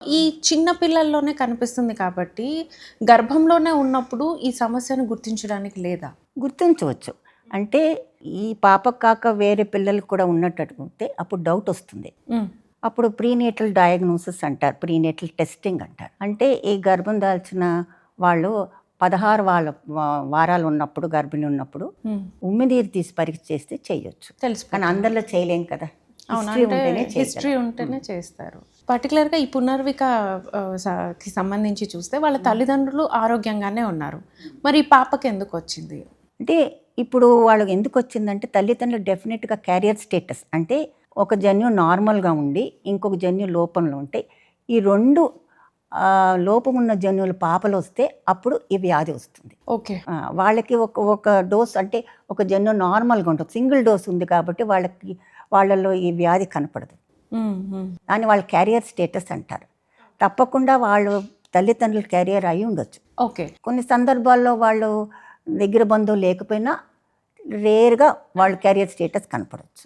ఈ చిన్న పిల్లల్లోనే కనిపిస్తుంది కాబట్టి, గర్భంలోనే ఉన్నప్పుడు ఈ సమస్యను గుర్తించడానికి లేదా? గుర్తించవచ్చు. అంటే ఈ పాపకు కాక వేరే పిల్లలకు కూడా ఉన్నట్టయితే అప్పుడు డౌట్ వస్తుంది. హ్మ్. అప్పుడు ప్రీనేటల్ డయాగ్నోసిస్ అంటారు. ప్రీనేటల్ టెస్టింగ్ అంటారు. అంటే ఈ గర్భం దాల్చిన వాళ్ళు 16 వారాలు ఉన్నప్పుడు, గర్భిణి ఉన్నప్పుడు హ్మ్. ఉమ్మినీరు తీసి పరీక్ష చేస్తే చేయొచ్చు. కానీ తెలిసిపోతుంది. అందరిలో చేయలేం కదా! అవును. హిస్టరీ అంటే ఉంటేనే హిస్టరీ చేయగలం. ఉంటేనే చేస్తారు. పర్టిక్యులర్‌గా ఈ పునర్విక కి సంబంధించి చూస్తే వాళ్ళ తల్లిదండ్రులు ఆరోగ్యంగానే ఉన్నారు. మరి ఈ పాపకెందుకొచ్చింది? అంటే ఇప్పుడు వాళ్ళకి ఎందుకొచ్చిందంటే తల్లిదండ్రులు డెఫినెట్‌గా క్యారియర్ స్టేటస్ అంటే ఒక జన్యు నార్మల్‌గా ఉండి, ఇంకొక జన్యు లోపంలో ఉంటే, ఈ 2 లోపం ఉన్న జన్యువులు పాపలొస్తే అప్పుడు ఈ వ్యాధి వస్తుంది. ఓకే. వాళ్ళకి ఒక డోస్ అంటే ఒక జన్యు నార్మల్‌గా ఉంటుంది. సింగిల్ డోస్ ఉంది కాబట్టి వాళ్ళలో ఈ వ్యాధి కనపడదు. హ్మ్. హ్మ్. దాన్ని వాళ్ళు క్యారియర్ స్టేటస్ అంటారు. తప్పకుండా వాళ్ళు తల్లిదండ్రులు క్యారియర్ అయి ఉండొచ్చు. ఓకే. కొన్ని సందర్భాల్లో వాళ్ళు దగ్గర బంధువులు లేకపోయినా రేర్‌గా వాళ్ళు క్యారియర్ స్టేటస్ కనపడొచ్చు.